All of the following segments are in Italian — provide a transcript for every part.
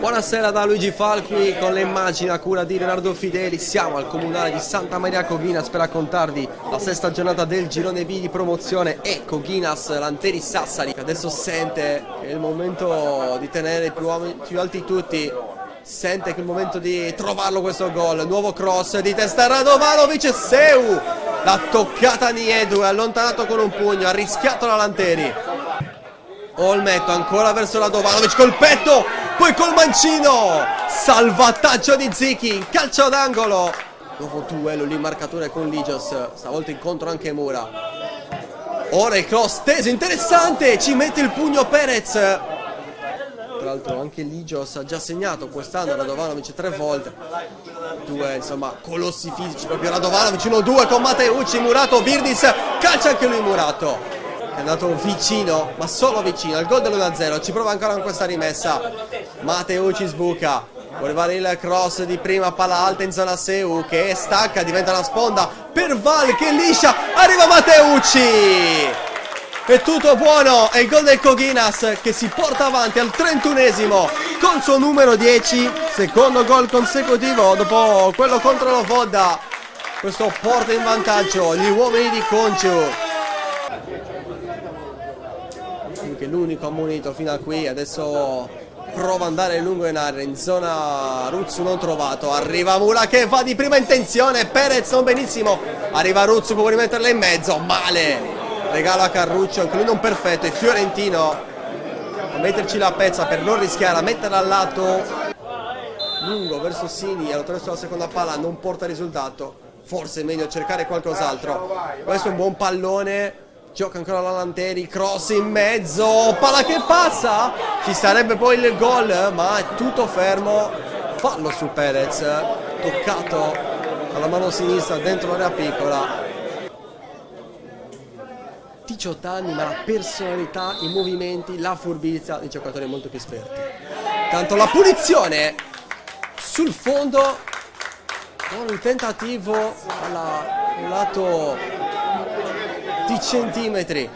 Buonasera da Luigi Falqui con le immagini a cura di Leonardo Fideli. Siamo al comunale di Santa Maria Coghinas per raccontarvi la sesta giornata del girone B di promozione e Coghinas Lanteri Sassari adesso sente che è il momento di tenere più alti tutti, sente che è il momento di trovarlo questo gol. Nuovo cross di testa Radovanovic, Seu l'ha toccata Niedu, è allontanato con un pugno, ha rischiato la Lanteri. Olmetto ancora verso Radovanovic col petto, poi col mancino, salvataggio di Zichi, calcio d'angolo. Nuovo duello lì, marcatura con Ligios, stavolta incontro anche Mura. Ora il cross teso, interessante, ci mette il pugno Perez. Tra l'altro anche Ligios ha già segnato quest'anno Radovanovic 3 volte. Due insomma colossi fisici, proprio Radovanovic 1-2 con Mateucci, Murato, Virdis, calcia anche lui Murato. È andato vicino, ma solo vicino al gol dell'1-0. Ci prova ancora con questa rimessa. Mateucci sbuca. Vuole arrivare il cross di prima, palla alta in zona Seu che stacca, diventa una sponda per Val che liscia. Arriva Mateucci. È tutto buono. È il gol del Coghinas che si porta avanti al 31esimo col suo numero 10. Secondo gol consecutivo dopo quello contro lo Vodda. Questo porta in vantaggio gli uomini di Conciu, che l'unico ammonito fino a qui. Adesso prova ad andare lungo in area, in zona Ruzzu non trovato, arriva Mura che va di prima intenzione, Perez non benissimo, arriva Ruzzu, può rimetterla in mezzo, male, regalo a Carruccio, anche lui non perfetto, e Fiorentino a metterci la pezza per non rischiare, a metterla al lato lungo verso Sini, attraverso la seconda palla non porta risultato, forse è meglio cercare qualcos'altro. Questo è un buon pallone. Gioca ancora la Lanteri, cross in mezzo, palla che passa, ci sarebbe poi il gol, ma è tutto fermo, fallo su Perez, toccato alla mano sinistra dentro l'area piccola. 18 anni, ma la personalità, i movimenti, la furbizia di giocatori molto più esperti. Tanto la punizione sul fondo, con un tentativo al lato di centimetri.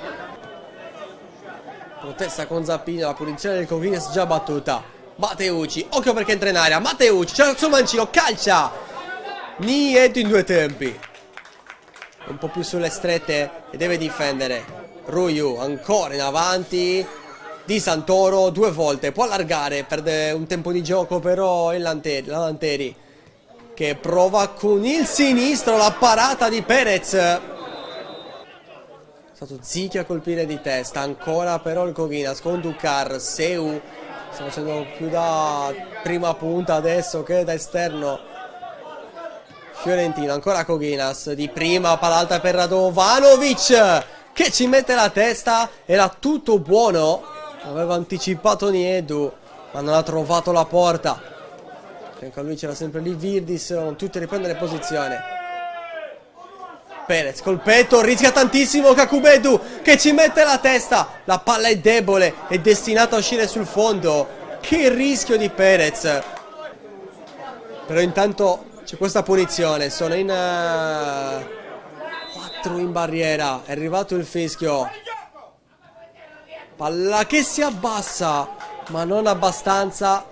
Protesta con Zappini, la punizione del Coghinas già battuta. Mateucci, occhio perché entra in area. Mateucci, c'è il suo mancino, calcia Nieto in due tempi, un po' più sulle strette e deve difendere. Ruiu ancora in avanti, Di Santoro 2 volte, può allargare, perde un tempo di gioco però la Lanteri che prova con il sinistro, la parata di Perez. È stato Zichi a colpire di testa, ancora però il Coghinas con Ducar, Seu sta facendo più da prima punta adesso che da esterno. Fiorentino, ancora Coghinas, di prima, palla alta per Radovanovic che ci mette la testa, era tutto buono, aveva anticipato Niedu ma non ha trovato la porta. Anche a lui c'era sempre lì Virdis, tutti a riprendere posizione. Perez col petto, rischia tantissimo Kakubedu che ci mette la testa, la palla è debole, è destinata a uscire sul fondo. Che rischio di Perez. Però intanto c'è questa punizione, sono in 4 in barriera, è arrivato il fischio. Palla che si abbassa, ma non abbastanza.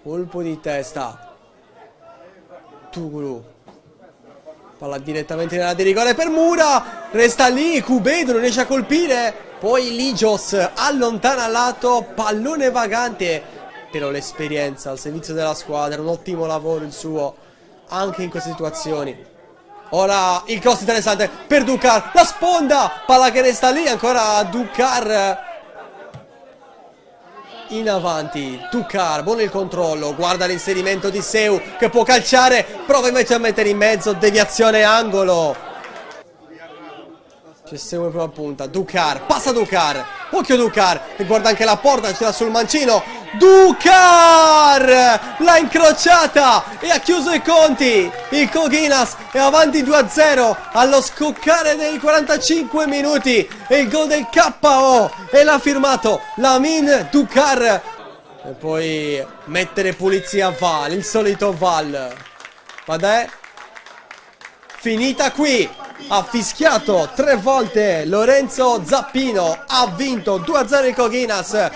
Colpo di testa. Tugulu. Palla direttamente nella di rigore per Mura, resta lì, Kubedu non riesce a colpire, poi Ligios allontana al lato, pallone vagante, però l'esperienza al servizio della squadra, un ottimo lavoro il suo anche in queste situazioni. Ora il cross interessante per Ducar, la sponda, palla che resta lì, ancora Ducar in avanti, Ducar, buono il controllo, guarda l'inserimento di Seu che può calciare, prova invece a mettere in mezzo, deviazione angolo. C'è Seu in prima punta, Ducar, passa Ducar, occhio Ducar, e guarda anche la porta, ce l'ha sul mancino, Ducar l'ha incrociata e ha chiuso i conti. Il Coghinas è avanti 2-0 allo scoccare dei 45 minuti e il gol del KO e l'ha firmato Lamin Ducar. E poi mettere pulizia a Val, il solito Val. Vabbè, finita qui. Ha fischiato 3 volte Lorenzo Zappino, ha vinto 2-0 il Coghinas.